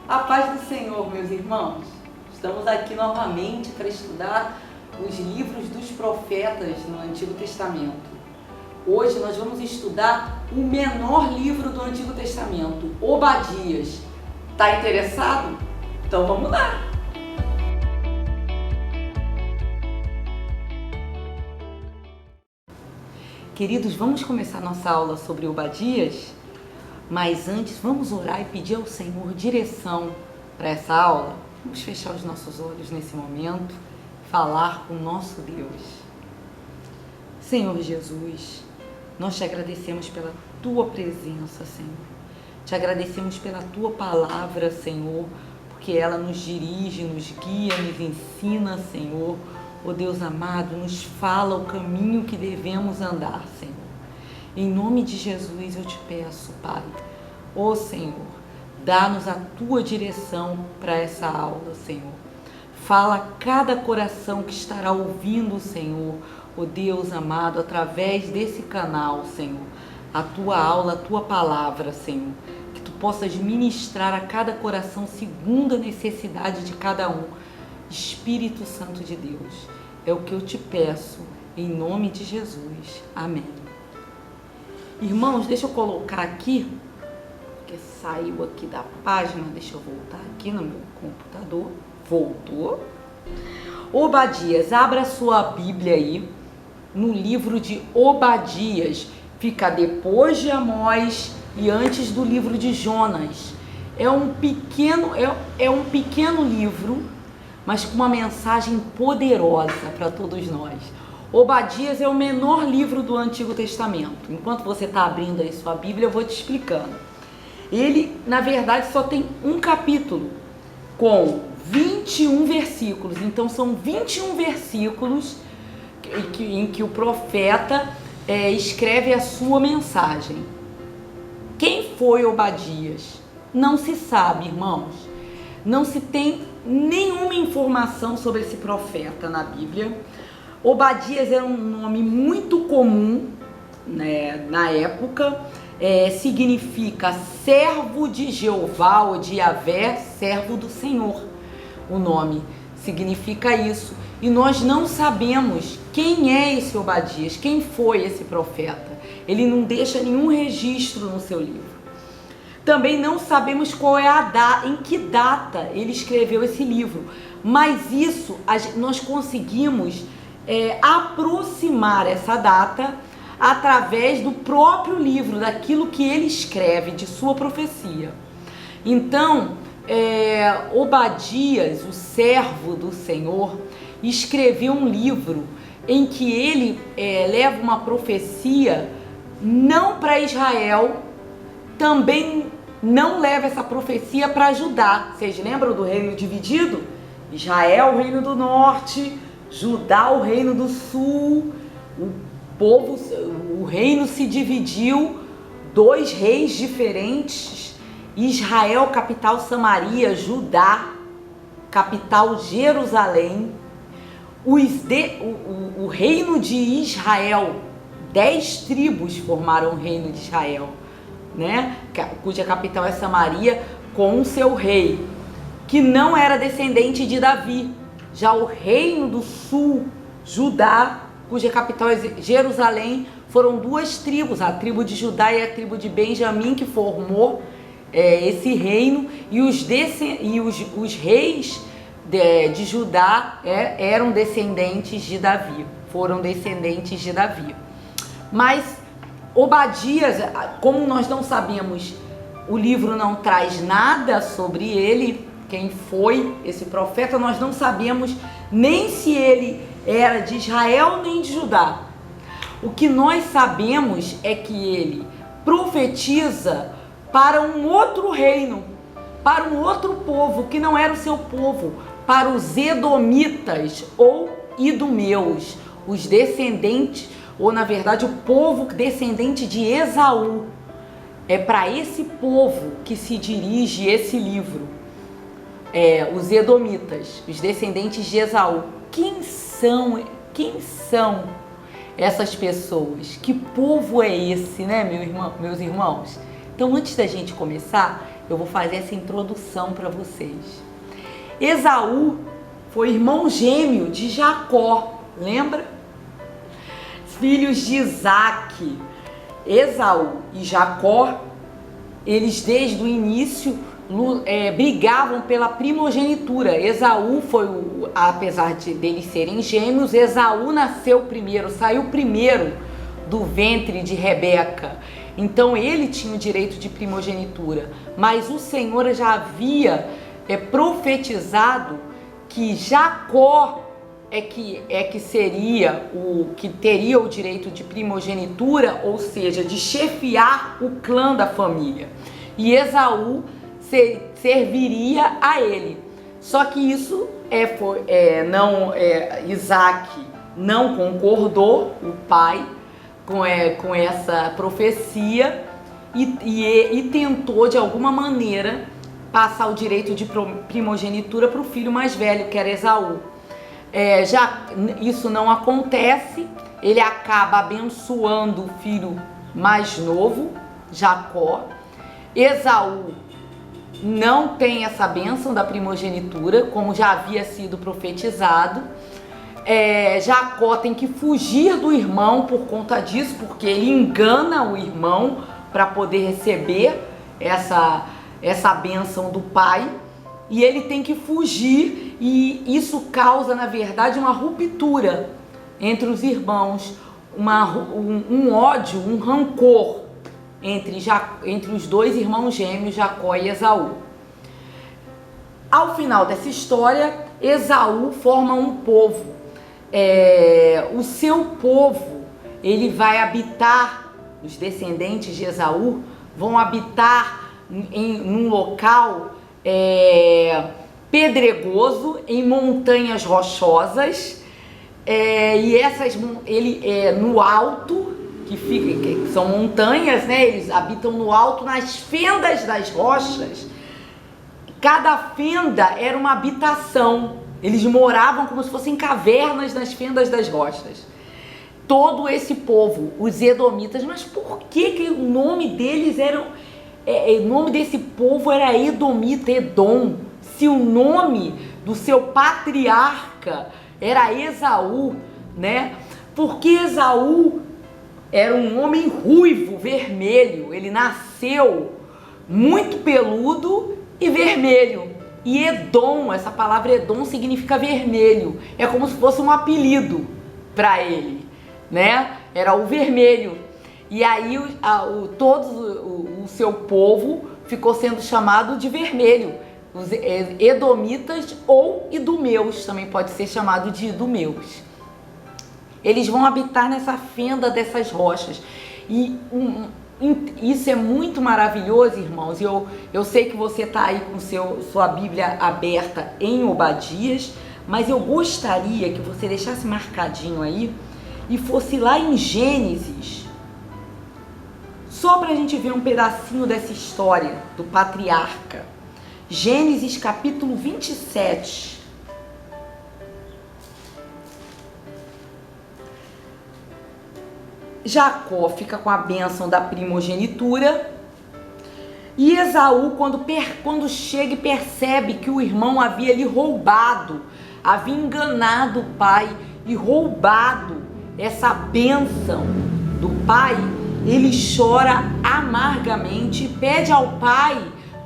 A paz do Senhor, meus irmãos. Estamos aqui novamente para estudar os livros dos profetas no Antigo Testamento. Hoje nós vamos estudar o menor livro do Antigo Testamento, Obadias. Tá interessado? Então vamos lá! Queridos, vamos começar nossa aula sobre Obadias? Mas antes, vamos orar e pedir ao Senhor direção para essa aula. Vamos fechar os nossos olhos nesse momento, falar com o nosso Deus. Senhor Jesus, nós te agradecemos pela tua presença, Senhor. Te agradecemos pela tua palavra, Senhor, porque ela nos dirige, nos guia, nos ensina, Senhor. Ó Deus amado, nos fala o caminho que devemos andar, Senhor. Em nome de Jesus eu te peço, Pai, ó Senhor, dá-nos a tua direção para essa aula, Senhor. Fala a cada coração que estará ouvindo, Senhor, ó Deus amado, através desse canal, Senhor, a tua aula, a tua palavra, Senhor. Que tu possas ministrar a cada coração segundo a necessidade de cada um. Espírito Santo de Deus, é o que eu te peço, em nome de Jesus. Amém. Irmãos, deixa eu colocar aqui, porque saiu aqui da página, deixa eu voltar aqui no meu computador. Voltou. Obadias, abra sua Bíblia aí, no livro de Obadias, fica depois de Amós e antes do livro de Jonas. É um pequeno livro, mas com uma mensagem poderosa para todos nós. Obadias é o menor livro do Antigo Testamento. Enquanto você está abrindo aí sua Bíblia, eu vou te explicando. Ele, na verdade, só tem um capítulo, com 21 versículos. Então, são 21 versículos em que o profeta escreve a sua mensagem. Quem foi Obadias? Não se sabe, irmãos. Não se tem nenhuma informação sobre esse profeta na Bíblia. Obadias era um nome muito comum, né, na época. Significa servo de Jeová ou de Yahvé, servo do Senhor. O nome significa isso. E nós não sabemos quem é esse Obadias, quem foi esse profeta. Ele não deixa nenhum registro no seu livro. Também não sabemos qual é em que data ele escreveu esse livro. Mas isso nós conseguimos aproximar essa data através do próprio livro, daquilo que ele escreve, de sua profecia. Então, Obadias, o servo do Senhor, escreveu um livro em que ele leva uma profecia não para Israel, também não leva essa profecia para Judá. Vocês lembram do reino dividido? Israel, o reino do norte, Judá, o reino do sul. O reino se dividiu, 2 reis diferentes. Israel, capital Samaria, Judá, capital Jerusalém. O reino de Israel, 10 tribos formaram o reino de Israel, né? Cuja capital é Samaria, com o seu rei, que não era descendente de Davi. Já o reino do sul, Judá, cuja capital é Jerusalém, foram 2 tribos, a tribo de Judá e a tribo de Benjamim, que formou esse reino, e os reis de Judá eram descendentes de Davi, foram descendentes de Davi. Mas Obadias, como nós não sabemos, o livro não traz nada sobre ele, quem foi esse profeta, nós não sabemos nem se ele era de Israel nem de Judá. O que nós sabemos é que ele profetiza para um outro reino, para um outro povo que não era o seu povo, para os edomitas ou idumeus, os descendentes, ou na verdade o povo descendente de Esaú. É para esse povo que se dirige esse livro. Os edomitas, os descendentes de Esaú. Quem são essas pessoas? Que povo é esse, né, meus irmãos? Então, antes da gente começar, eu vou fazer essa introdução para vocês. Esaú foi irmão gêmeo de Jacó, lembra? Filhos de Isaac. Esaú e Jacó, eles desde o início brigavam pela primogenitura. Esaú foi, apesar deles serem gêmeos, Esaú nasceu primeiro, saiu primeiro do ventre de Rebeca. Então ele tinha o direito de primogenitura. Mas o Senhor já havia profetizado que Jacó é que seria o que teria o direito de primogenitura, ou seja, de chefiar o clã da família. E Esaú serviria a ele. Só que isso Isaac não concordou, o pai, com essa profecia e tentou de alguma maneira passar o direito de primogenitura para o filho mais velho, que era Esaú. Isso não acontece, ele acaba abençoando o filho mais novo, Jacó. Esaú não tem essa bênção da primogenitura, como já havia sido profetizado. Jacó tem que fugir do irmão por conta disso, porque ele engana o irmão para poder receber essa bênção do pai. E ele tem que fugir, e isso causa, na verdade, uma ruptura entre os irmãos, um ódio, um rancor entre os dois irmãos gêmeos, Jacó e Esaú. Ao final dessa história, Esaú forma um povo. O seu povo, ele vai habitar, os descendentes de Esaú vão habitar num local pedregoso, em montanhas rochosas, no alto, que são montanhas, né? Eles habitam no alto, nas fendas das rochas. Cada fenda era uma habitação. Eles moravam como se fossem cavernas nas fendas das rochas. Todo esse povo, os edomitas, mas por que o nome deles o nome desse povo era Edomita, Edom, se o nome do seu patriarca era Esaú, né? Porque Esaú era um homem ruivo, vermelho. Ele nasceu muito peludo e vermelho. E Edom, essa palavra Edom significa vermelho. É como se fosse um apelido para ele, né? Era o vermelho. E aí o seu povo ficou sendo chamado de vermelho. Os edomitas ou idumeus, também pode ser chamado de idumeus. Eles vão habitar nessa fenda dessas rochas. E isso é muito maravilhoso, irmãos. Eu sei que você está aí com sua Bíblia aberta em Obadias, mas eu gostaria que você deixasse marcadinho aí e fosse lá em Gênesis, só para a gente ver um pedacinho dessa história do patriarca. Gênesis capítulo 27. Jacó fica com a bênção da primogenitura. E Esaú, quando chega e percebe que o irmão havia lhe roubado, havia enganado o pai e roubado essa bênção do pai, ele chora amargamente e pede ao pai: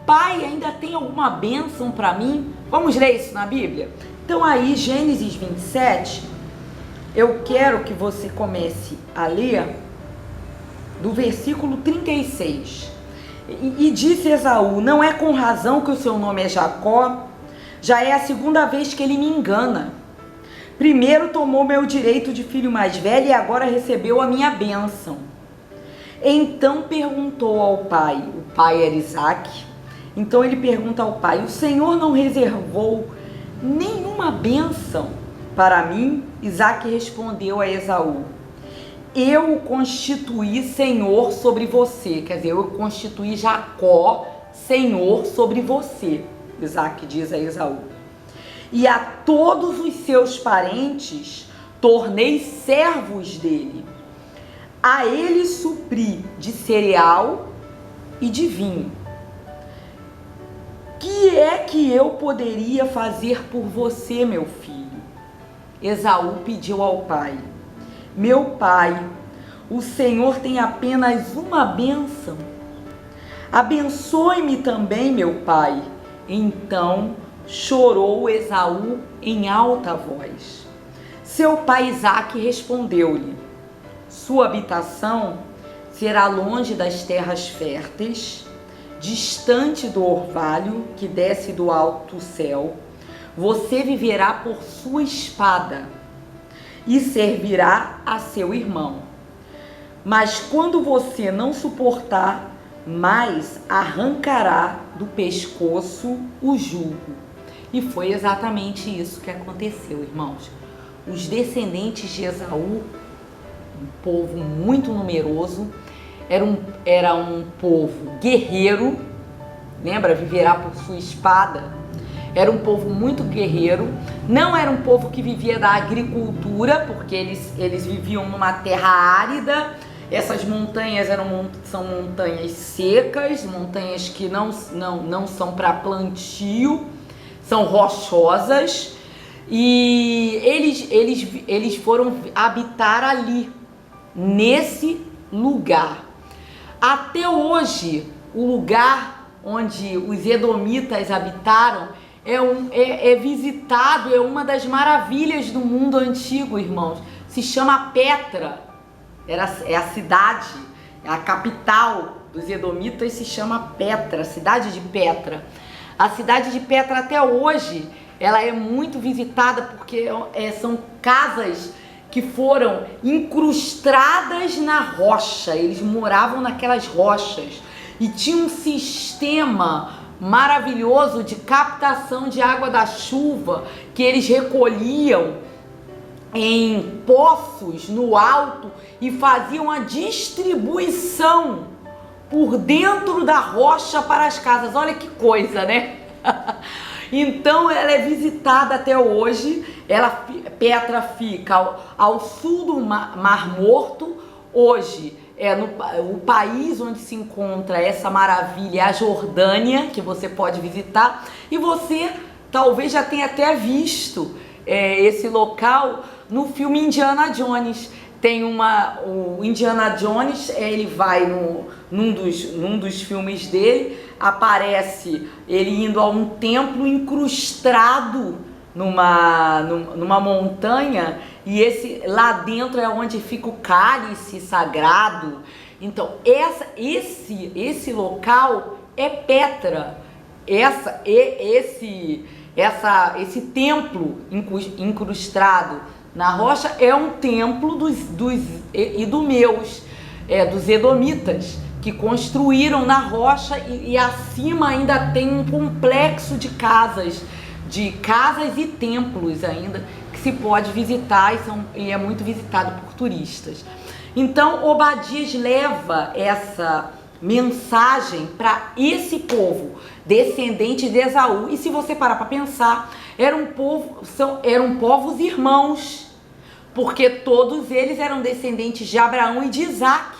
pai, ainda tem alguma bênção para mim? Vamos ler isso na Bíblia? Então aí, Gênesis 27, eu quero que você comece a ler do versículo 36. E disse Esaú: não é com razão que o seu nome é Jacó? Já é a segunda vez que ele me engana. Primeiro tomou meu direito de filho mais velho e agora recebeu a minha bênção. Então perguntou ao pai, o pai era Isaac. Então ele pergunta ao pai: o Senhor não reservou nenhuma bênção para mim? Isaac respondeu a Esaú: eu o constituí senhor sobre você. Quer dizer, eu constituí Jacó senhor sobre você, Isaac diz a Esaú. E a todos os seus parentes tornei servos dele. A ele supri de cereal e de vinho. que é que eu poderia fazer por você, meu filho? Esaú pediu ao pai: meu pai, o Senhor tem apenas uma bênção. Abençoe-me também, meu pai. Então chorou Esaú em alta voz. Seu pai Isaque respondeu-lhe: sua habitação será longe das terras férteis, distante do orvalho que desce do alto céu. Você viverá por sua espada e servirá a seu irmão. Mas quando você não suportar mais, arrancará do pescoço o jugo. E foi exatamente isso que aconteceu, irmãos. Os descendentes de Esaú, um povo muito numeroso, era um povo guerreiro, lembra? Viverá por sua espada. Era um povo muito guerreiro, não era um povo que vivia da agricultura, porque eles viviam numa terra árida. Essas montanhas são montanhas secas, montanhas que não são para plantio, são rochosas, e eles foram habitar ali, nesse lugar. Até hoje, o lugar onde os edomitas habitaram é visitado, é uma das maravilhas do mundo antigo, irmãos. Se chama Petra, é a cidade, a capital dos edomitas se chama Petra, cidade de Petra. A cidade de Petra até hoje, ela é muito visitada porque são casas que foram incrustadas na rocha. Eles moravam naquelas rochas e tinha um sistema maravilhoso de captação de água da chuva que eles recolhiam em poços no alto e faziam a distribuição por dentro da rocha para as casas. Olha que coisa, né? Então ela é visitada até hoje. Petra fica ao sul do Mar Morto. Hoje o país onde se encontra essa maravilha é a Jordânia, que você pode visitar. E você talvez já tenha até visto esse local no filme Indiana Jones. Tem o Indiana Jones, ele vai num dos filmes dele, aparece ele indo a um templo incrustado numa montanha, e lá dentro é onde fica o cálice sagrado. Então esse local é Petra. Esse templo incrustado na rocha é um templo dos edomitas, que construíram na rocha, e acima ainda tem um complexo de casas e templos ainda que se pode visitar, e é muito visitado por turistas. Então Obadias leva essa mensagem para esse povo descendente de Esaú. E se você parar para pensar, eram povos irmãos, porque todos eles eram descendentes de Abraão e de Isaque.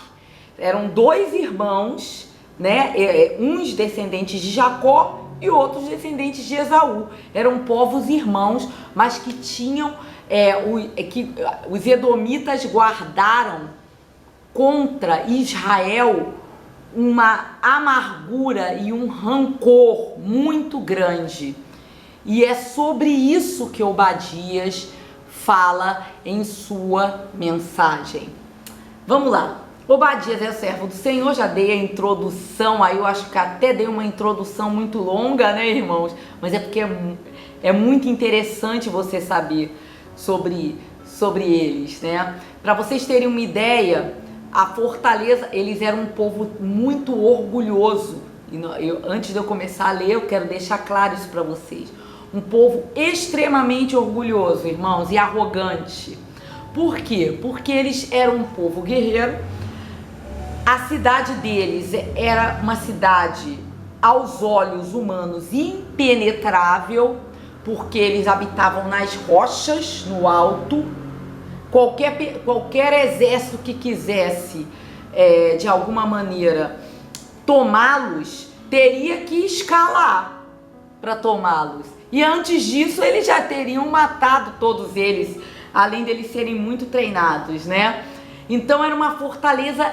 Eram dois irmãos, né? Uns descendentes de Jacó e outros descendentes de Esaú. Eram povos irmãos, mas que tinham que os edomitas guardaram contra Israel uma amargura e um rancor muito grande. E é sobre isso que Obadias fala em sua mensagem. Vamos lá. Obadias é o servo do Senhor. Já dei a introdução, aí eu acho que até dei uma introdução muito longa, né, irmãos? Mas é porque é muito interessante você saber sobre eles, né? Para vocês terem uma ideia, a fortaleza, eles eram um povo muito orgulhoso. Antes de eu começar a ler, eu quero deixar claro isso para vocês. Um povo extremamente orgulhoso, irmãos, e arrogante. Por quê? Porque eles eram um povo guerreiro. A cidade deles era uma cidade, aos olhos humanos, impenetrável, porque eles habitavam nas rochas, no alto. Qualquer exército que quisesse, de alguma maneira, tomá-los, teria que escalar. para tomá-los. E antes disso, eles já teriam matado todos eles, além deles serem muito treinados, né? Então era uma fortaleza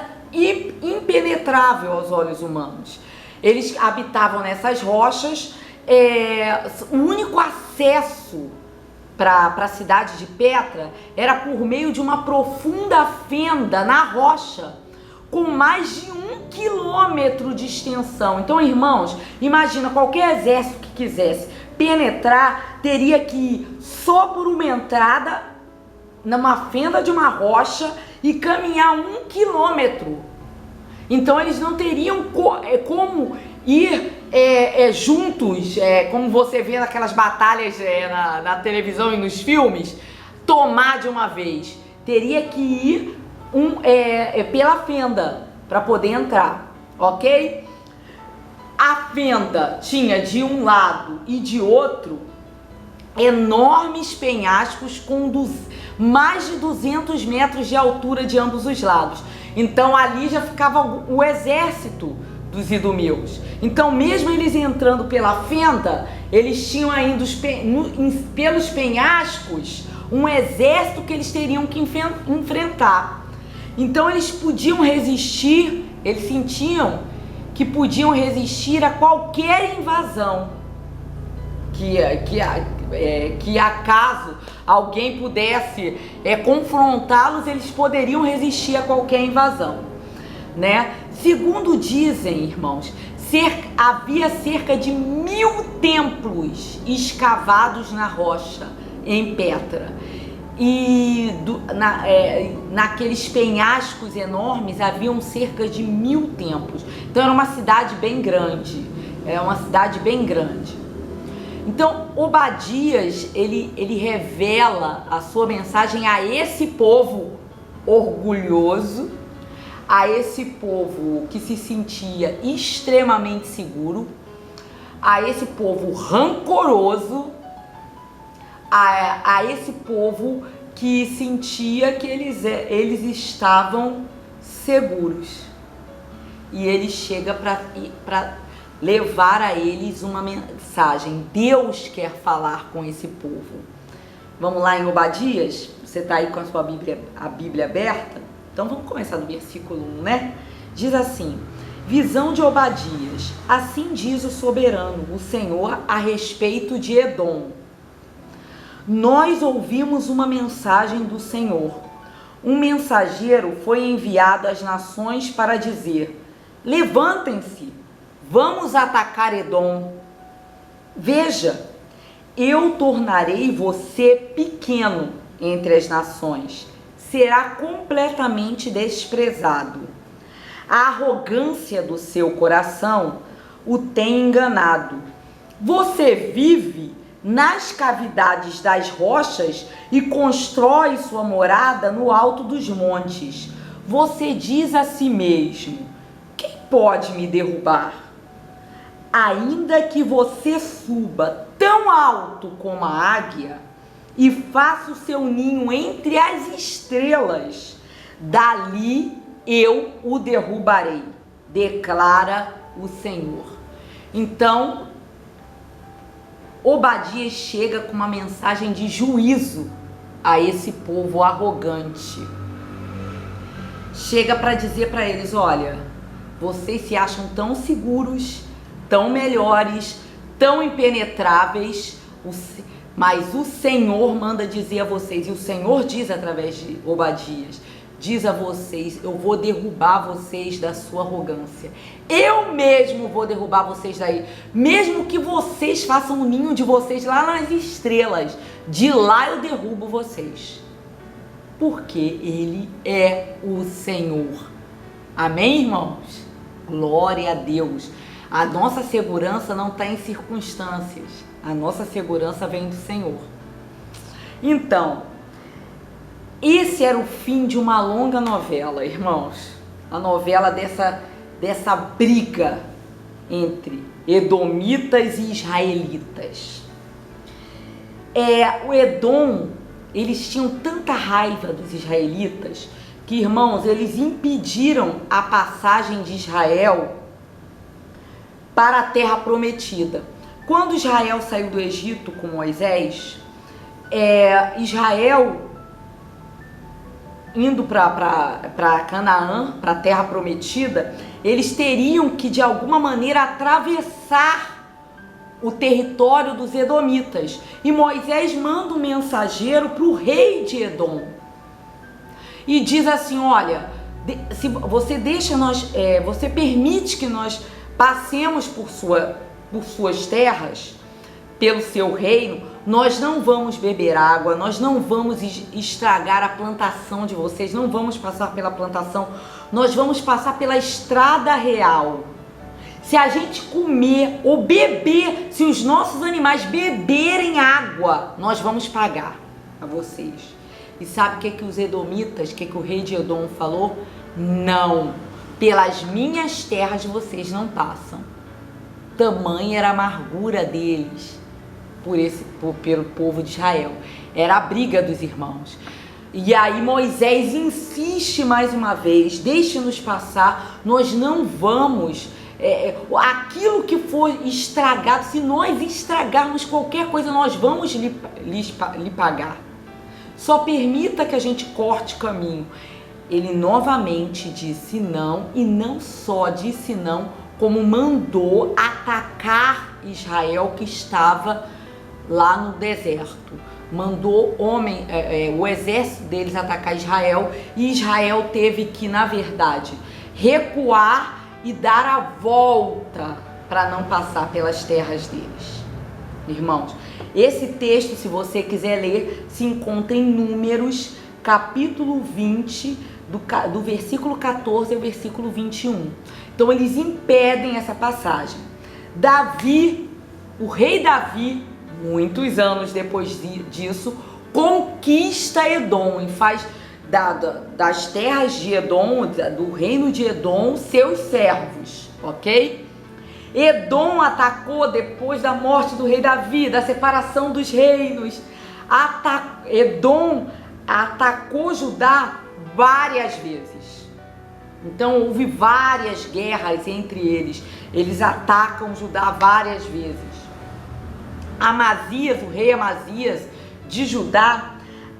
impenetrável aos olhos humanos. Eles habitavam nessas rochas, o único acesso para a cidade de Petra era por meio de uma profunda fenda na rocha, com mais de 1 quilômetro de extensão. Então, irmãos, imagina, qualquer exército que quisesse penetrar, teria que ir só por uma entrada, numa fenda de uma rocha, e caminhar 1 quilômetro. Então, eles não teriam como ir juntos, como você vê naquelas batalhas na televisão e nos filmes, tomar de uma vez. Teria que ir pela fenda para poder entrar, ok? A fenda tinha de um lado e de outro enormes penhascos com mais de 200 metros de altura de ambos os lados. Então ali já ficava o exército dos idumeus. Então, mesmo eles entrando pela fenda, eles tinham ainda pelos penhascos um exército que eles teriam que enfrentar. Então eles podiam resistir, eles sentiam que podiam resistir a qualquer invasão, que acaso alguém pudesse confrontá-los, eles poderiam resistir a qualquer invasão, né? Segundo dizem, irmãos, havia cerca de 1000 templos escavados na rocha em Petra. E naqueles penhascos enormes haviam cerca de 1000 templos. Então era uma cidade bem grande. Então Obadias, ele revela a sua mensagem a esse povo orgulhoso, a esse povo que se sentia extremamente seguro, a esse povo rancoroso, a esse povo que sentia que eles estavam seguros. E ele chega para levar a eles uma mensagem. Deus quer falar com esse povo. Vamos lá em Obadias? Você está aí com a Bíblia aberta? Então vamos começar do versículo 1, né? Diz assim: visão de Obadias. Assim diz o soberano, o Senhor, a respeito de Edom. Nós ouvimos uma mensagem do Senhor. Um mensageiro foi enviado às nações para dizer: levantem-se, vamos atacar Edom. Veja, eu tornarei você pequeno entre as nações. Será completamente desprezado. A arrogância do seu coração o tem enganado. Você vive nas cavidades das rochas e constrói sua morada no alto dos montes. Você diz a si mesmo: quem pode me derrubar? Ainda que você suba tão alto como a águia e faça o seu ninho entre as estrelas, dali eu o derrubarei, declara o Senhor. Então, Obadias chega com uma mensagem de juízo a esse povo arrogante. Chega para dizer para eles: olha, vocês se acham tão seguros, tão melhores, tão impenetráveis, mas o Senhor manda dizer a vocês, e o Senhor diz através de Obadias, diz a vocês: eu vou derrubar vocês da sua arrogância. Eu mesmo vou derrubar vocês daí. Mesmo que vocês façam o ninho de vocês lá nas estrelas, de lá eu derrubo vocês. Porque Ele é o Senhor. Amém, irmãos? Glória a Deus. A nossa segurança não está em circunstâncias. A nossa segurança vem do Senhor. Então, esse era o fim de uma longa novela, irmãos. A novela dessa briga entre edomitas e israelitas. O Edom, eles tinham tanta raiva dos israelitas que, irmãos, eles impediram a passagem de Israel para a terra prometida. Quando Israel saiu do Egito com Moisés, Israel indo para Canaã, para a terra prometida, eles teriam que de alguma maneira atravessar o território dos edomitas. E Moisés manda um mensageiro para o rei de Edom e diz assim: olha, se você deixa você permite que nós passemos por suas terras, pelo seu reino, nós não vamos beber água, nós não vamos estragar a plantação de vocês, não vamos passar pela plantação, nós vamos passar pela estrada real. Se a gente comer ou beber, se os nossos animais beberem água, nós vamos pagar a vocês. E sabe o que os edomitas, o que o rei de Edom falou? Não, pelas minhas terras vocês não passam. Tamanha era a amargura deles pelo povo de Israel. Era a briga dos irmãos. E aí Moisés insiste mais uma vez: deixe-nos passar, nós não vamos... aquilo que for estragado, se nós estragarmos qualquer coisa, nós vamos lhe pagar. Só permita que a gente corte caminho. Ele novamente disse não, e não só disse não, como mandou atacar Israel, que estava lá no deserto. Mandou o exército deles atacar Israel, e Israel teve que, na verdade, recuar e dar a volta para não passar pelas terras deles. Irmãos, esse texto, se você quiser ler, se encontra em Números, capítulo 20, do versículo 14 ao versículo 21. Então eles impedem essa passagem. Davi, o rei Davi, muitos anos depois disso, conquista Edom e faz das terras de Edom, do reino de Edom, seus servos, ok? Edom atacou depois da morte do rei Davi, da separação dos reinos. Edom atacou Judá várias vezes. Então houve várias guerras entre eles. Eles atacam Judá várias vezes. Amazias, o rei Amazias de Judá,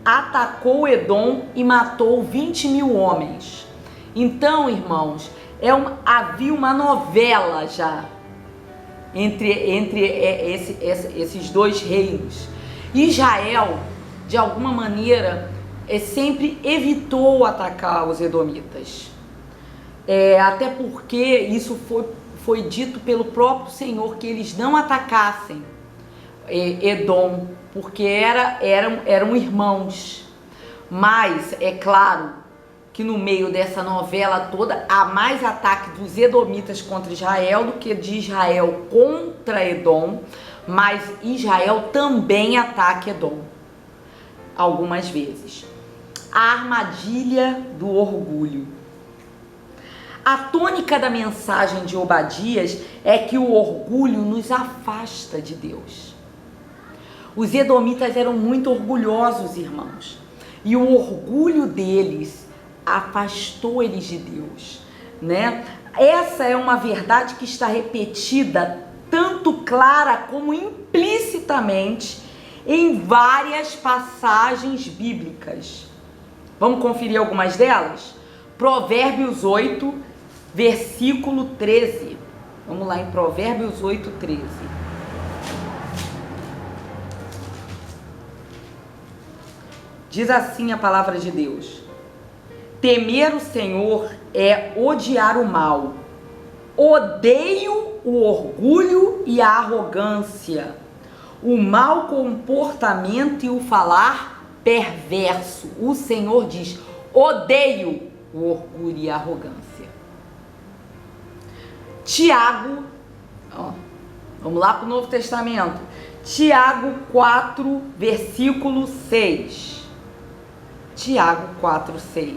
atacou Edom e matou 20 mil homens. Então, irmãos, havia uma novela já entre esses dois reinos. Israel, de alguma maneira, sempre evitou atacar os edomitas. Até porque isso foi dito pelo próprio Senhor, que eles não atacassem Edom, porque eram irmãos. Mas é claro que no meio dessa novela toda há mais ataque dos edomitas contra Israel do que de Israel contra Edom, mas Israel também ataca Edom algumas vezes. A armadilha do orgulho. A tônica da mensagem de Obadias é que o orgulho nos afasta de Deus. Os edomitas eram muito orgulhosos, irmãos, e o orgulho deles afastou eles de Deus, né? Essa é uma verdade que está repetida tanto clara como implicitamente em várias passagens bíblicas. Vamos conferir algumas delas? Provérbios 8, versículo 13. Vamos lá em Provérbios 8, 13. Diz assim a palavra de Deus: temer o Senhor é odiar o mal. Odeio o orgulho e a arrogância, o mau comportamento e o falar perverso. O Senhor diz: odeio o orgulho e a arrogância. Tiago, vamos lá para o Novo Testamento. Tiago 4, versículo 6. Tiago 4, 6.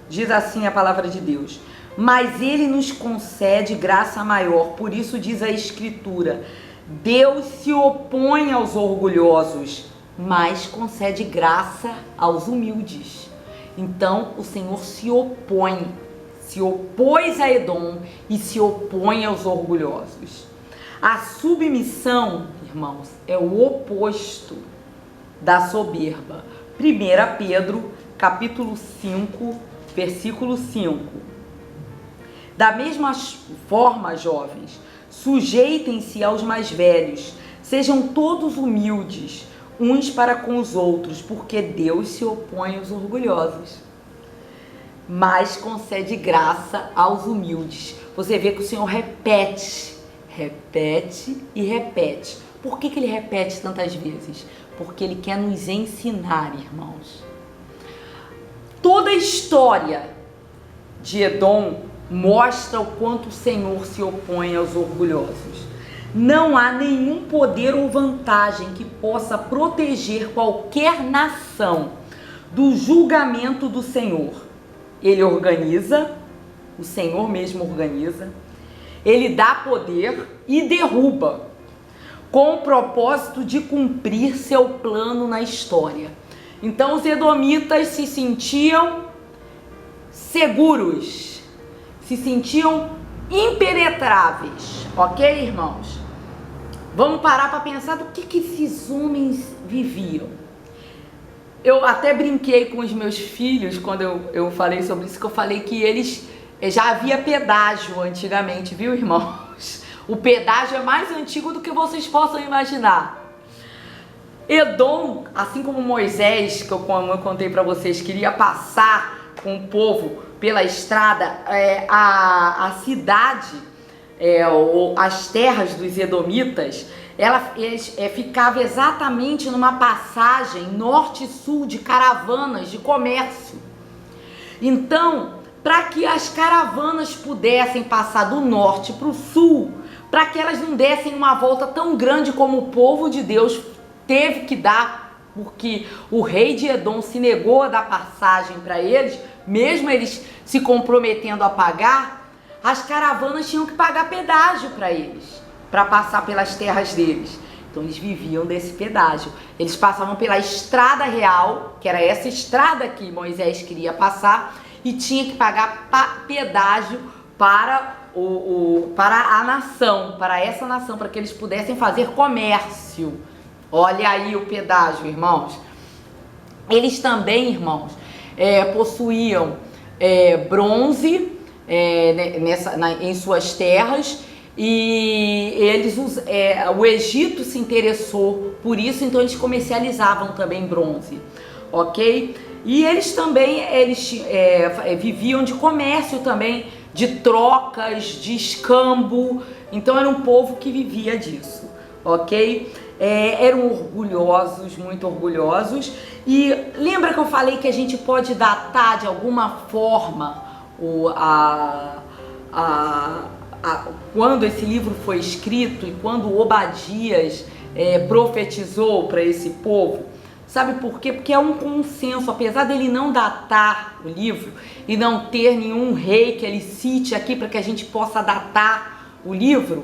Diz assim a palavra de Deus: mas ele nos concede graça maior, por isso diz a Escritura: Deus se opõe aos orgulhosos, mas concede graça aos humildes. Então o Senhor se se opôs a Edom e se opõe aos orgulhosos. A submissão, irmãos, é o oposto da soberba. 1 Pedro, capítulo 5, versículo 5. Da mesma forma, jovens, sujeitem-se aos mais velhos, sejam todos humildes, uns para com os outros, porque Deus se opõe aos orgulhosos, mas concede graça aos humildes. Você vê que o Senhor repete e repete. Por que ele repete tantas vezes? Porque ele quer nos ensinar, irmãos. Toda a história de Edom mostra o quanto o Senhor se opõe aos orgulhosos. Não há nenhum poder ou vantagem que possa proteger qualquer nação do julgamento do Senhor. Ele organiza, o Senhor mesmo organiza, ele dá poder e derruba, com o propósito de cumprir seu plano na história. Então os edomitas se sentiam seguros, se sentiam impenetráveis, ok, irmãos? Vamos parar para pensar do que esses homens viviam. Eu até brinquei com os meus filhos quando eu falei sobre isso, que eu falei que eles já havia pedágio antigamente, viu, irmãos? O pedágio é mais antigo do que vocês possam imaginar. Edom, assim como Moisés, como eu contei para vocês, queria passar com o povo pela estrada, a cidade, as terras dos edomitas, ela ficava exatamente numa passagem norte e sul de caravanas de comércio. Então, para que as caravanas pudessem passar do norte para o sul, para que elas não dessem uma volta tão grande como o povo de Deus teve que dar, porque o rei de Edom se negou a dar passagem para eles, mesmo eles se comprometendo a pagar, as caravanas tinham que pagar pedágio para eles, para passar pelas terras deles. Então eles viviam desse pedágio. Eles passavam pela estrada real, que era essa estrada que Moisés queria passar, e tinha que pagar pedágio para a nação, para essa nação, para que eles pudessem fazer comércio. Olha aí o pedágio, irmãos. Eles também, irmãos, possuíam bronze em suas terras, e o Egito se interessou por isso, então eles comercializavam também bronze, ok? E eles também viviam de comércio também, de trocas, de escambo. Então era um povo que vivia disso, ok? Eram orgulhosos, muito orgulhosos. E lembra que eu falei que a gente pode datar de alguma forma quando esse livro foi escrito e quando Obadias profetizou para esse povo? Sabe por quê? Porque é um consenso, apesar dele não datar o livro e não ter nenhum rei que ele cite aqui para que a gente possa datar o livro,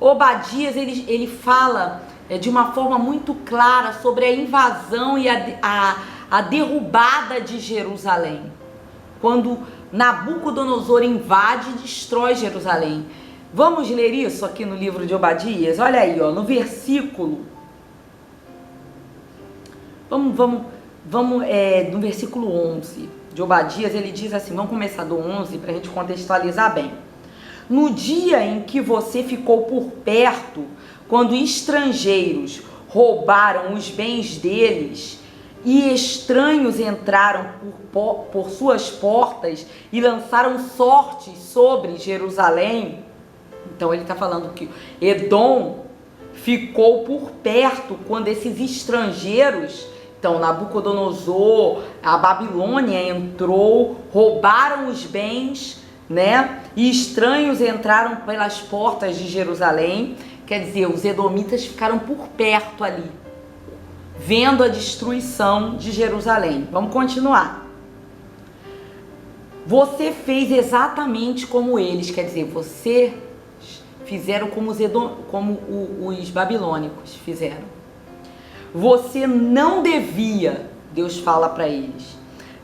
Obadias ele fala de uma forma muito clara sobre a invasão e a derrubada de Jerusalém, quando Nabucodonosor invade e destrói Jerusalém. Vamos ler isso aqui no livro de Obadias? Olha aí, no versículo... Vamos no versículo 11 de Obadias, ele diz assim, vamos começar do 11 para a gente contextualizar bem. No dia em que você ficou por perto, quando estrangeiros roubaram os bens deles e estranhos entraram por suas portas e lançaram sortes sobre Jerusalém, então ele está falando que Edom ficou por perto quando esses estrangeiros, então Nabucodonosor, a Babilônia entrou, roubaram os bens, né? E estranhos entraram pelas portas de Jerusalém. Quer dizer, os edomitas ficaram por perto ali, vendo a destruição de Jerusalém. Vamos continuar. Você fez exatamente como eles, quer dizer, você fizeram como os babilônicos fizeram. Você não devia, Deus fala para eles,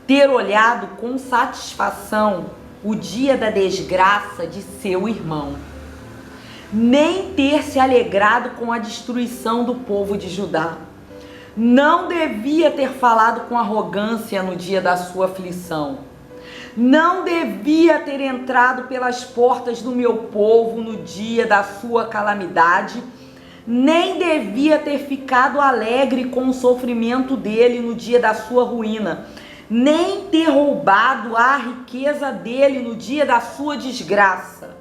ter olhado com satisfação o dia da desgraça de seu irmão, nem ter se alegrado com a destruição do povo de Judá. Não devia ter falado com arrogância no dia da sua aflição. Não devia ter entrado pelas portas do meu povo no dia da sua calamidade, nem devia ter ficado alegre com o sofrimento dele no dia da sua ruína, nem ter roubado a riqueza dele no dia da sua desgraça.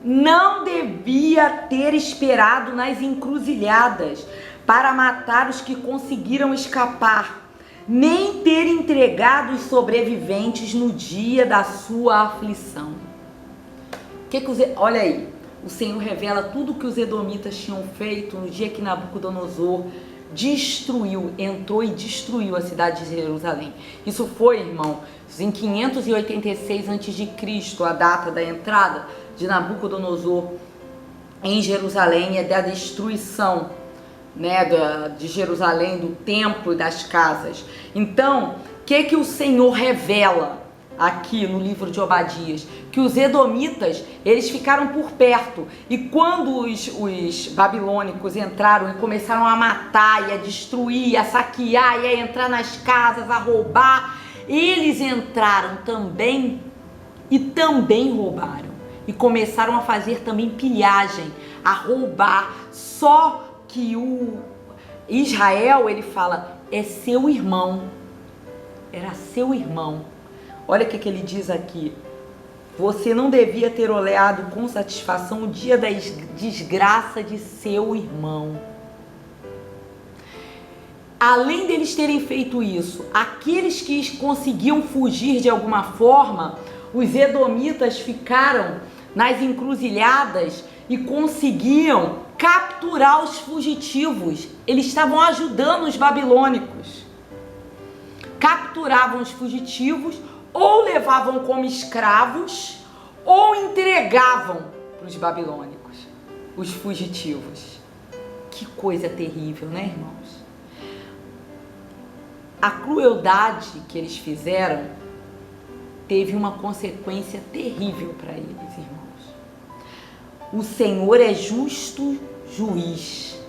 Não devia ter esperado nas encruzilhadas para matar os que conseguiram escapar, nem ter entregado os sobreviventes no dia da sua aflição. Olha aí, o Senhor revela tudo o que os edomitas tinham feito no dia que Nabucodonosor entrou e destruiu a cidade de Jerusalém. Isso foi, irmão, em 586 a.C., a data da entrada de Nabucodonosor em Jerusalém, é da destruição, né, de Jerusalém, do templo e das casas. Então, o que o Senhor revela aqui no livro de Obadias? Que os edomitas, eles ficaram por perto, e quando os babilônicos entraram e começaram a matar e a destruir, a saquear e a entrar nas casas, a roubar, eles entraram também e também roubaram, e começaram a fazer também pilhagem, a roubar. Só que o Israel, ele fala, é seu irmão, era seu irmão. Olha o que ele diz aqui: você não devia ter olhado com satisfação o dia da desgraça de seu irmão. Além deles terem feito isso, aqueles que conseguiam fugir de alguma forma, os edomitas ficaram nas encruzilhadas e conseguiam capturar os fugitivos. Eles estavam ajudando os babilônicos. Capturavam os fugitivos, ou levavam como escravos, ou entregavam para os babilônicos, os fugitivos. Que coisa terrível, né, irmãos? A crueldade que eles fizeram teve uma consequência terrível para eles, irmãos. O Senhor é justo juiz.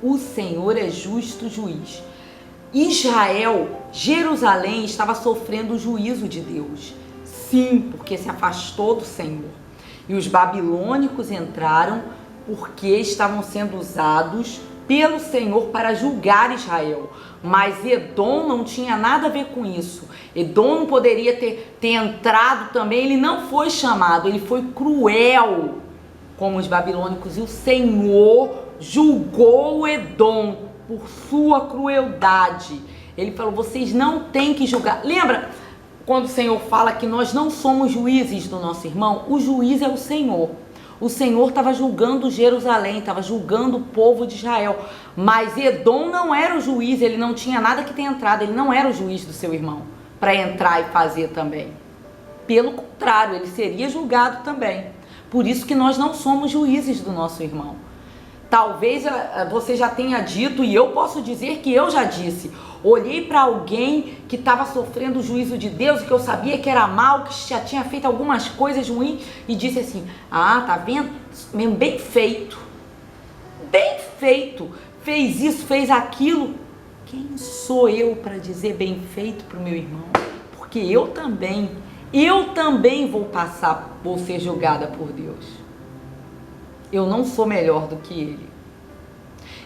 O Senhor é justo juiz. Israel, Jerusalém, estava sofrendo o juízo de Deus. Sim, porque se afastou do Senhor. E os babilônicos entraram porque estavam sendo usados pelo Senhor para julgar Israel. Mas Edom não tinha nada a ver com isso. Edom não poderia ter entrado também. Ele não foi chamado, ele foi cruel como os babilônicos. E o Senhor julgou Edom por sua crueldade. Ele falou, vocês não têm que julgar. Lembra quando o Senhor fala que nós não somos juízes do nosso irmão? O juiz é o Senhor. O Senhor estava julgando Jerusalém, estava julgando o povo de Israel. Mas Edom não era o juiz, ele não tinha nada que ter entrado, ele não era o juiz do seu irmão para entrar e fazer também. Pelo contrário, ele seria julgado também. Por isso que nós não somos juízes do nosso irmão. Talvez você já tenha dito, e eu posso dizer que eu já disse, olhei para alguém que estava sofrendo o juízo de Deus, que eu sabia que era mal, que já tinha feito algumas coisas ruins, e disse assim, tá vendo? Bem feito, fez isso, fez aquilo. Quem sou eu para dizer bem feito para o meu irmão? Porque eu também vou ser julgada por Deus. Eu não sou melhor do que ele.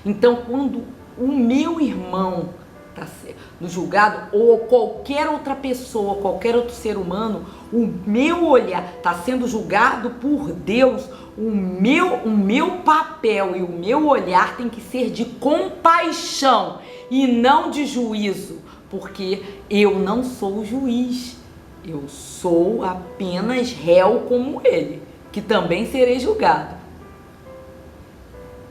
Então, quando o meu irmão está sendo julgado, ou qualquer outra pessoa, qualquer outro ser humano, o meu olhar está sendo julgado por Deus, o meu papel e o meu olhar tem que ser de compaixão e não de juízo, porque eu não sou o juiz, eu sou apenas réu como ele, que também serei julgado.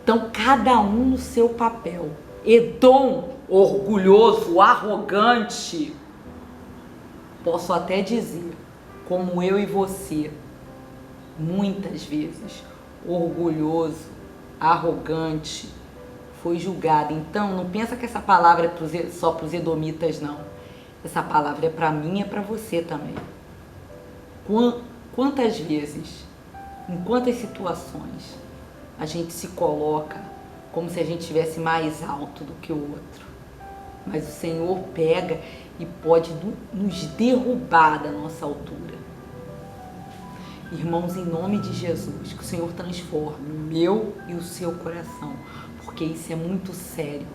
Então, cada um no seu papel. Edom, orgulhoso, arrogante, posso até dizer, como eu e você, muitas vezes, orgulhoso, arrogante, foi julgado. Então, não pensa que essa palavra é só para os edomitas, não. Essa palavra é para mim e é para você também. Quantas vezes, em quantas situações, a gente se coloca como se a gente estivesse mais alto do que o outro. Mas o Senhor pega e pode nos derrubar da nossa altura. Irmãos, em nome de Jesus, que o Senhor transforme o meu e o seu coração, porque isso é muito sério,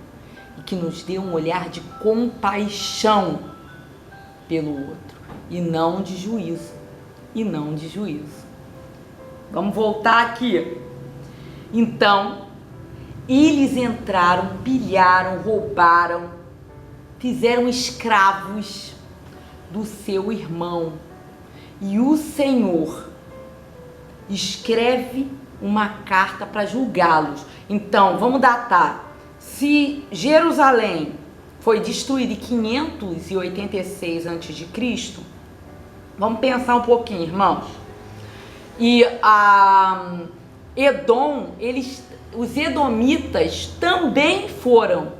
e que nos dê um olhar de compaixão pelo outro, e não de juízo, Vamos voltar aqui. Então, eles entraram, pilharam, roubaram, fizeram escravos do seu irmão, e o Senhor escreve uma carta para julgá-los. Então, vamos datar. Se Jerusalém foi destruída em 586 a.C., vamos pensar um pouquinho, irmãos. E Edom, os edomitas também foram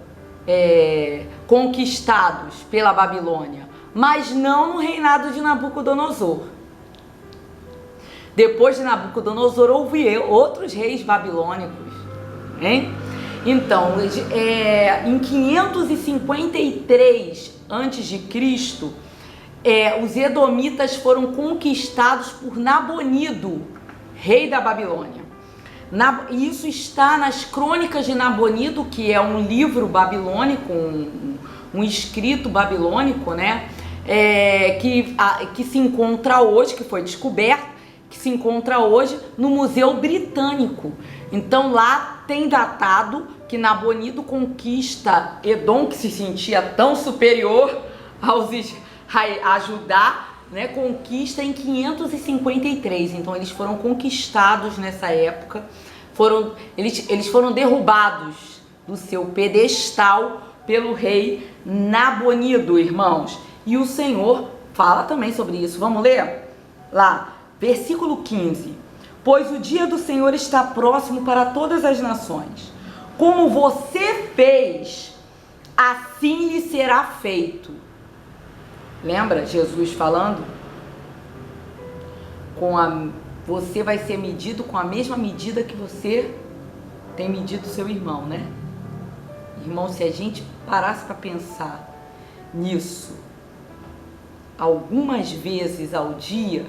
conquistados pela Babilônia, mas não no reinado de Nabucodonosor. Depois de Nabucodonosor, houve outros reis babilônicos, hein? Então, em 553 a.C., os edomitas foram conquistados por Nabonido, rei da Babilônia. Isso está nas Crônicas de Nabonido, que é um livro babilônico, um escrito babilônico, né? Que se encontra hoje, que foi descoberto, que se encontra hoje no Museu Britânico. Então lá tem datado que Nabonido conquista Edom, que se sentia tão superior a Judá, né, conquista em 553. Então eles foram conquistados nessa época, eles foram derrubados do seu pedestal pelo rei Nabonido, irmãos. E o Senhor fala também sobre isso. Vamos ler? Lá, versículo 15. Pois o dia do Senhor está próximo para todas as nações. Como você fez, assim lhe será feito. Lembra Jesus falando? Você vai ser medido com a mesma medida que você tem medido seu irmão, né? Irmão, se a gente parasse para pensar nisso algumas vezes ao dia,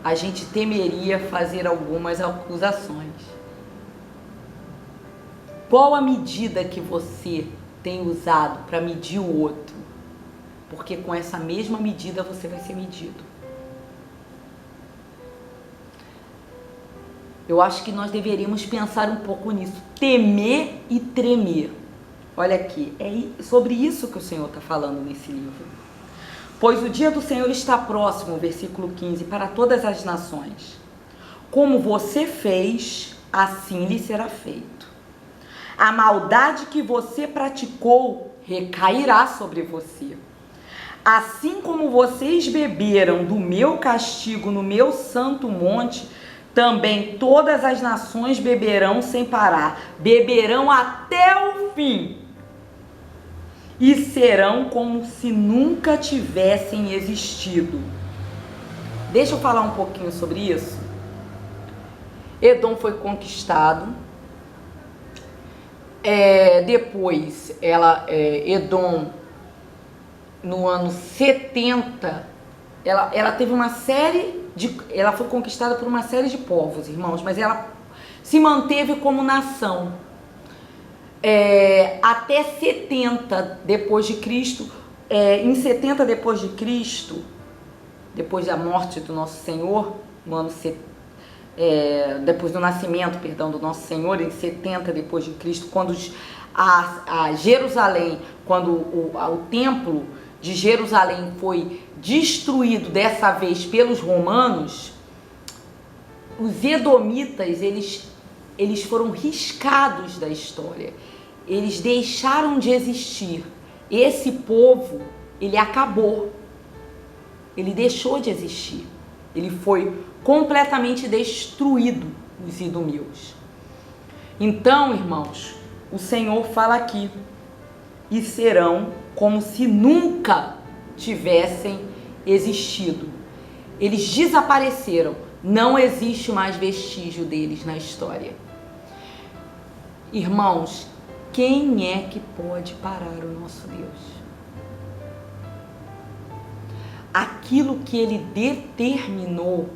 a gente temeria fazer algumas acusações. Qual a medida que você tem usado para medir o outro? Porque com essa mesma medida você vai ser medido. Eu acho que nós deveríamos pensar um pouco nisso. Temer e tremer. Olha aqui, é sobre isso que o Senhor está falando nesse livro. Pois o dia do Senhor está próximo, versículo 15, para todas as nações. Como você fez, assim lhe será feito. A maldade que você praticou recairá sobre você. Assim como vocês beberam do meu castigo no meu santo monte, também todas as nações beberão sem parar, beberão até o fim, e serão como se nunca tivessem existido. Deixa eu falar um pouquinho sobre isso. Edom foi conquistado. Depois, Edom, no ano 70, ela teve uma série de... Ela foi conquistada por uma série de povos, irmãos, mas ela se manteve como nação. Até 70 depois de Cristo, em 70 depois de Cristo, depois da morte do nosso Senhor, no ano depois do nascimento, do nosso Senhor, em 70 depois de Cristo, quando a Jerusalém, quando o templo de Jerusalém foi destruído dessa vez pelos romanos, os edomitas, eles foram riscados da história. Eles deixaram de existir. Esse povo, ele acabou. Ele deixou de existir. Ele foi completamente destruído, os idumeus. Então, irmãos, o Senhor fala aqui: e serão como se nunca tivessem existido. Eles desapareceram. Não existe mais vestígio deles na história. Irmãos, quem é que pode parar o nosso Deus? Aquilo que Ele determinou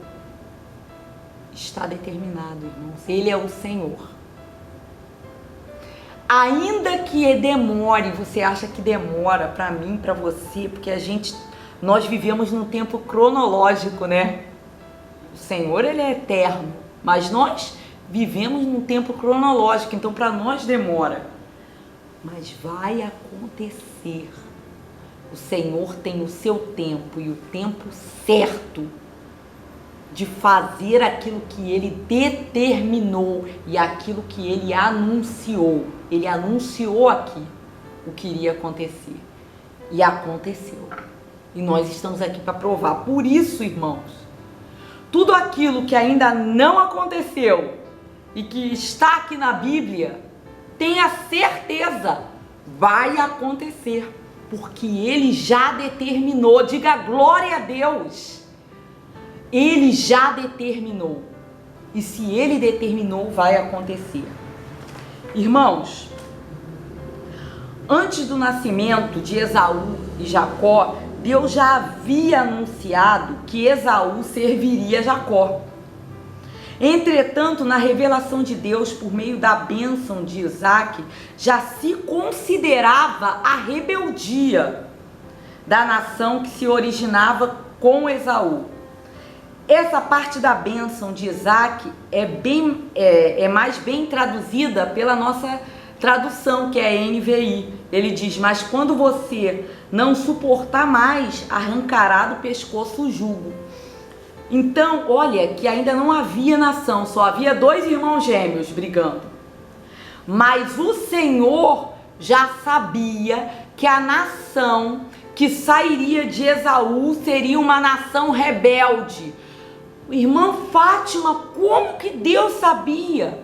está determinado, irmãos. Ele é o Senhor. Ainda que demore, você acha que demora para mim, para você, porque nós vivemos num tempo cronológico, né? O Senhor, Ele é eterno, mas nós vivemos num tempo cronológico, então para nós demora. Mas vai acontecer. O Senhor tem o seu tempo e o tempo certo de fazer aquilo que Ele determinou e aquilo que Ele anunciou. Ele anunciou aqui o que iria acontecer. E aconteceu. E nós estamos aqui para provar. Por isso, irmãos, tudo aquilo que ainda não aconteceu e que está aqui na Bíblia, tenha certeza, vai acontecer. Porque Ele já determinou. Diga glória a Deus. Ele já determinou. E se Ele determinou, vai acontecer. Irmãos, antes do nascimento de Esaú e Jacó, Deus já havia anunciado que Esaú serviria a Jacó. Entretanto, na revelação de Deus por meio da bênção de Isaac, já se considerava a rebeldia da nação que se originava com Esaú. Essa parte da bênção de Isaac é mais bem traduzida pela nossa tradução, que é a NVI. Ele diz: mas quando você não suportar mais, arrancará do pescoço o jugo. Então, olha que ainda não havia nação, só havia 2 irmãos gêmeos brigando. Mas o Senhor já sabia que a nação que sairia de Esaú seria uma nação rebelde. Irmã Fátima, como que Deus sabia?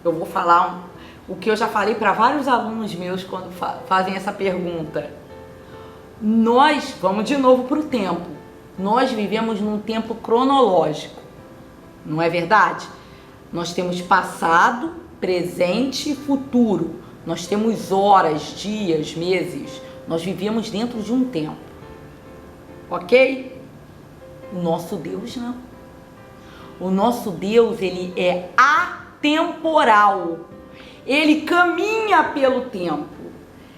Eu vou falar o que eu já falei para vários alunos meus quando fazem essa pergunta. Nós, vamos de novo para o tempo. Nós vivemos num tempo cronológico, não é verdade? Nós temos passado, presente e futuro. Nós temos horas, dias, meses. Nós vivemos dentro de um tempo, ok? O nosso Deus não. O nosso Deus, Ele é atemporal. Ele caminha pelo tempo.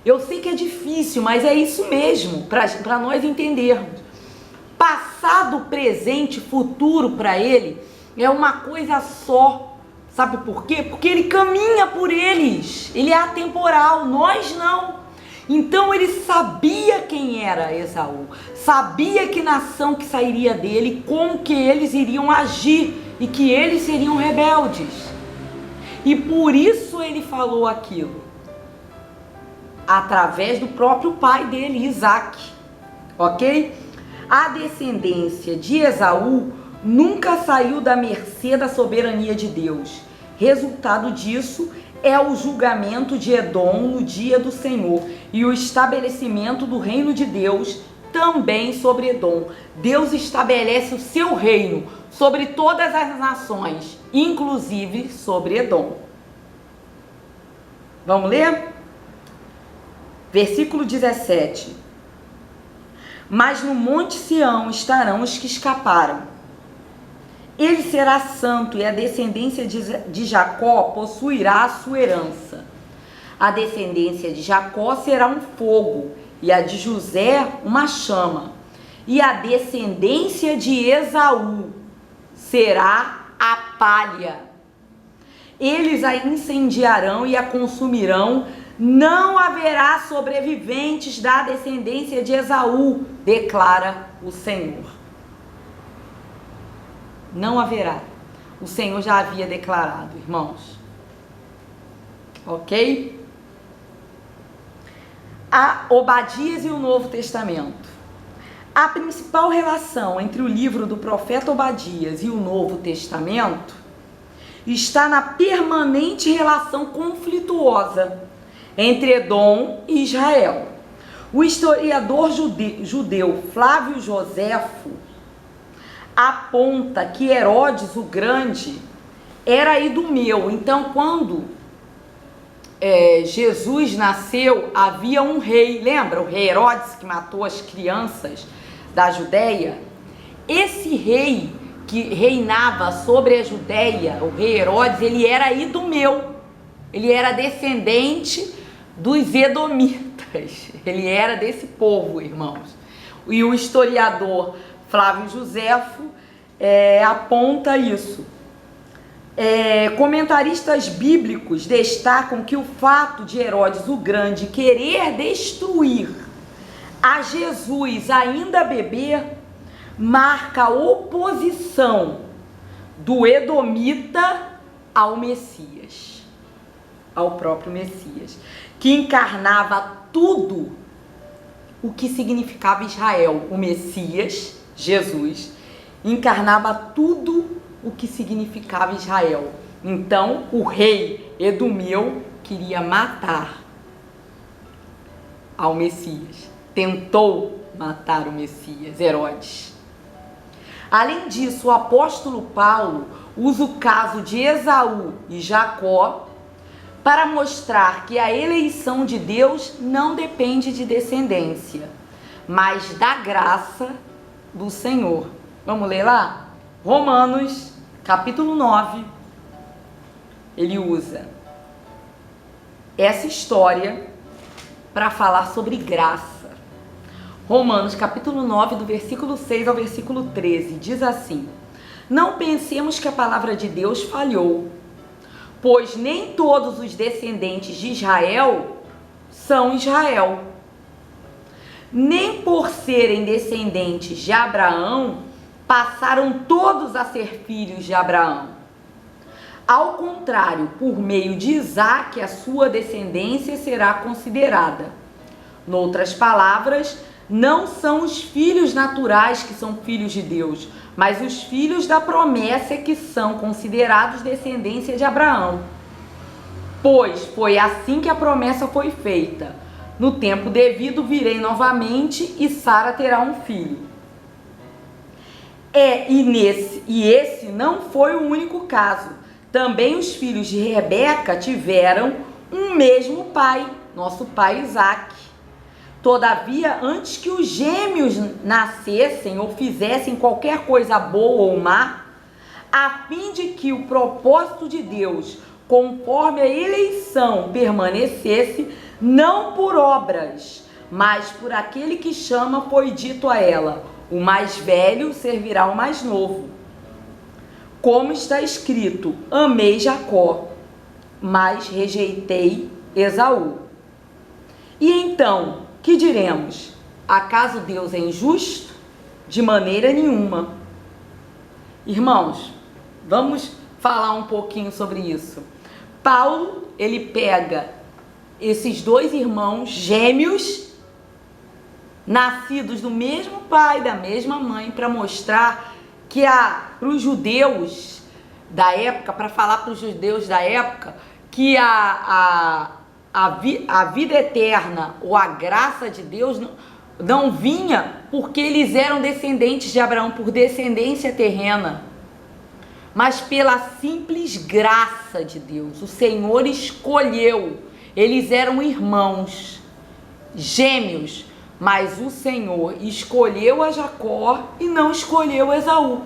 Eu sei que é difícil, mas é isso mesmo, para nós entendermos. Passado, presente, futuro para Ele é uma coisa só. Sabe por quê? Porque Ele caminha por eles. Ele é atemporal, nós não. Então Ele sabia quem era Esaú, sabia que nação que sairia dele, como que eles iriam agir e que eles seriam rebeldes. E por isso Ele falou aquilo, através do próprio pai dele, Isaac, ok? A descendência de Esaú nunca saiu da mercê da soberania de Deus. Resultado disso é o julgamento de Edom no dia do Senhor e o estabelecimento do reino de Deus também sobre Edom. Deus estabelece o seu reino sobre todas as nações, inclusive sobre Edom. Vamos ler? Versículo 17. Mas no monte Sião estarão os que escaparam. Ele será santo e a descendência de Jacó possuirá a sua herança. A descendência de Jacó será um fogo e a de José uma chama. E a descendência de Esaú será a palha. Eles a incendiarão e a consumirão. Não haverá sobreviventes da descendência de Esaú, declara o Senhor. Não haverá. O Senhor já havia declarado, irmãos. Ok? A Obadias e o Novo Testamento. A principal relação entre o livro do profeta Obadias e o Novo Testamento está na permanente relação conflituosa entre Edom e Israel. O historiador judeu Flávio Joséfo aponta que Herodes o Grande era idumeu. Então, quando Jesus nasceu, havia um rei, lembra? O rei Herodes, que matou as crianças da Judéia. Esse rei que reinava sobre a Judéia, o rei Herodes, ele era idumeu. Ele era descendente dos edomitas. Ele era desse povo, irmãos. E o historiador Flávio Joséfo aponta isso. Comentaristas bíblicos destacam que o fato de Herodes o Grande querer destruir a Jesus ainda bebê marca a oposição do edomita ao Messias, ao próprio Messias, que encarnava tudo o que significava Israel. O Messias, Jesus, encarnava tudo o que significava Israel. Então, o rei Edumeu queria matar ao Messias. Tentou matar o Messias, Herodes. Além disso, o apóstolo Paulo usa o caso de Esaú e Jacó para mostrar que a eleição de Deus não depende de descendência, mas da graça do Senhor. Vamos ler lá? Romanos, capítulo 9, ele usa essa história para falar sobre graça. Romanos, capítulo 9, do versículo 6 ao versículo 13, diz assim: não pensemos que a palavra de Deus falhou, pois nem todos os descendentes de Israel são Israel. Nem por serem descendentes de Abraão, passaram todos a ser filhos de Abraão. Ao contrário, por meio de Isaque, a sua descendência será considerada. Noutras palavras, não são os filhos naturais que são filhos de Deus, mas os filhos da promessa que são considerados descendência de Abraão. Pois foi assim que a promessa foi feita: no tempo devido virei novamente e Sara terá um filho. E esse não foi o único caso. Também os filhos de Rebeca tiveram um mesmo pai, nosso pai Isaque. Todavia, antes que os gêmeos nascessem ou fizessem qualquer coisa boa ou má, a fim de que o propósito de Deus, conforme a eleição, permanecesse, não por obras, mas por aquele que chama, foi dito a ela: o mais velho servirá ao mais novo. Como está escrito: amei Jacó, mas rejeitei Esaú. E então, que diremos? Acaso Deus é injusto? De maneira nenhuma. Irmãos, vamos falar um pouquinho sobre isso. Paulo, ele pega esses dois irmãos gêmeos, nascidos do mesmo pai, da mesma mãe, para mostrar que para os judeus da época, para falar para os judeus da época, que a vida eterna ou a graça de Deus não vinha porque eles eram descendentes de Abraão, por descendência terrena, mas pela simples graça de Deus. O Senhor escolheu, eles eram irmãos, gêmeos, mas o Senhor escolheu a Jacó e não escolheu Esaú.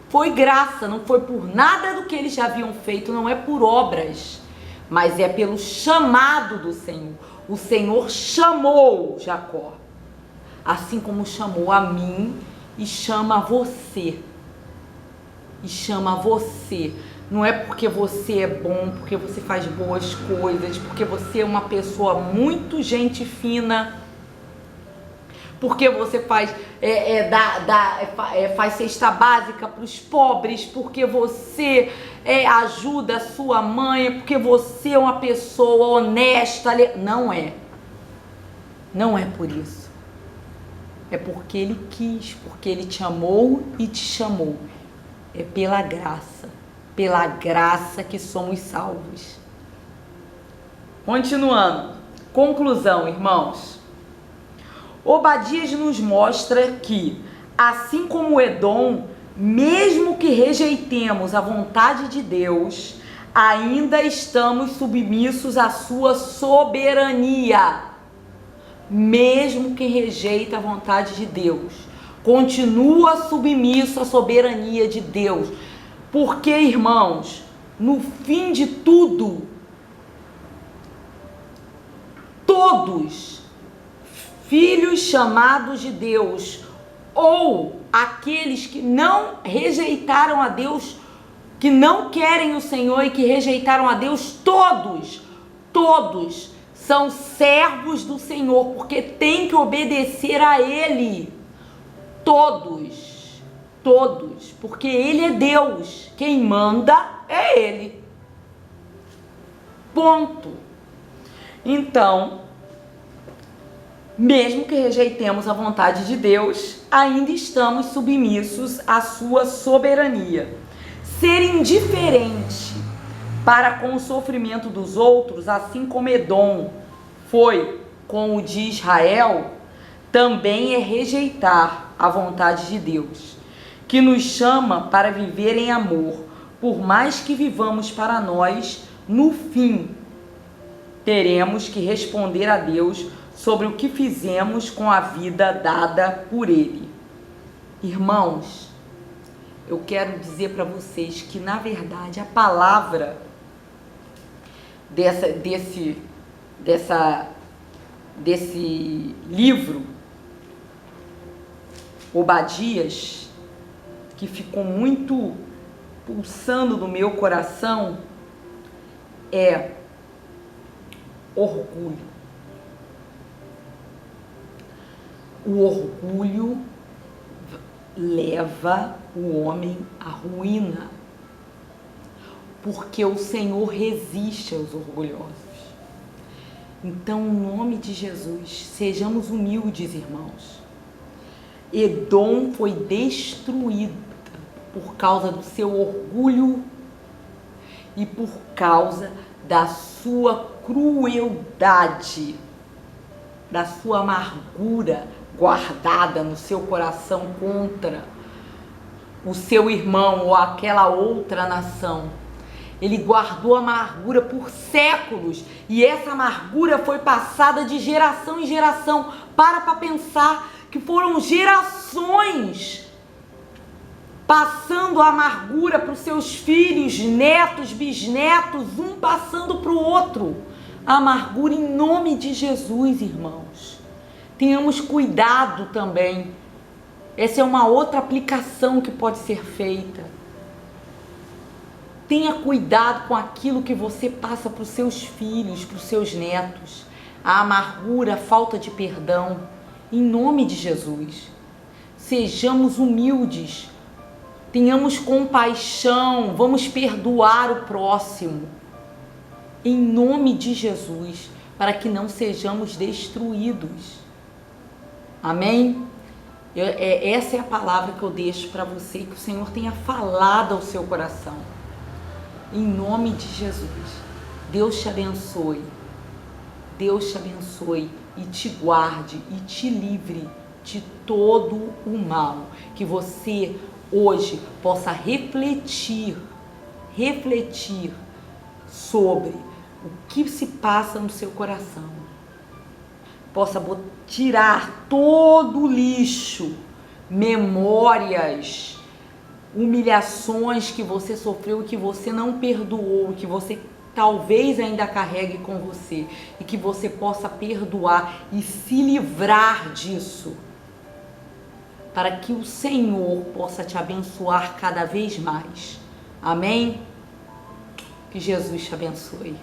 Foi graça, não foi por nada do que eles já haviam feito, não é por obras, mas é pelo chamado do Senhor. O Senhor chamou Jacó, assim como chamou a mim e chama você. E chama você. Não é porque você é bom, porque você faz boas coisas, porque você é uma pessoa muito gente fina, porque você faz faz cesta básica para os pobres, porque você ajuda a sua mãe, porque você é uma pessoa honesta. Não é. Não é por isso. É porque Ele quis, porque Ele te amou e te chamou. É pela graça que somos salvos. Continuando. Conclusão, irmãos. Obadias nos mostra que assim como Edom, mesmo que rejeitemos a vontade de Deus, ainda estamos submissos à sua soberania. Mesmo que rejeita a vontade de Deus, continua submisso à soberania de Deus. Porque, irmãos, no fim de tudo, todos filhos chamados de Deus, ou aqueles que não rejeitaram a Deus, que não querem o Senhor e que rejeitaram a Deus, todos são servos do Senhor, porque tem que obedecer a Ele. Todos, porque Ele é Deus, quem manda é Ele. Ponto. Então, mesmo que rejeitemos a vontade de Deus, ainda estamos submissos à sua soberania. Ser indiferente para com o sofrimento dos outros, assim como Edom foi com o de Israel, também é rejeitar a vontade de Deus, que nos chama para viver em amor. Por mais que vivamos para nós, no fim, teremos que responder a Deus sobre o que fizemos com a vida dada por Ele. Irmãos, eu quero dizer para vocês que, na verdade, a palavra desse livro, Obadias, que ficou muito pulsando no meu coração, é orgulho. O orgulho leva o homem à ruína, porque o Senhor resiste aos orgulhosos. Então, em nome de Jesus, sejamos humildes, irmãos. Edom foi destruída por causa do seu orgulho e por causa da sua crueldade, da sua amargura guardada no seu coração contra o seu irmão ou aquela outra nação. Ele guardou amargura por séculos e essa amargura foi passada de geração em geração. Para pensar que foram gerações passando a amargura para os seus filhos, netos, bisnetos, um passando para o outro. A amargura em nome de Jesus, irmãos. Tenhamos cuidado também. Essa é uma outra aplicação que pode ser feita. Tenha cuidado com aquilo que você passa para os seus filhos, para os seus netos. A amargura, a falta de perdão, em nome de Jesus. Sejamos humildes, tenhamos compaixão, vamos perdoar o próximo, em nome de Jesus, para que não sejamos destruídos. Amém? Essa é a palavra que eu deixo para você, que o Senhor tenha falado ao seu coração. Em nome de Jesus. Deus te abençoe. Deus te abençoe e te guarde e te livre de todo o mal. Que você hoje possa refletir sobre o que se passa no seu coração. Possa tirar todo o lixo, memórias, humilhações que você sofreu e que você não perdoou, que você talvez ainda carregue com você, e que você possa perdoar e se livrar disso, para que o Senhor possa te abençoar cada vez mais. Amém? Que Jesus te abençoe.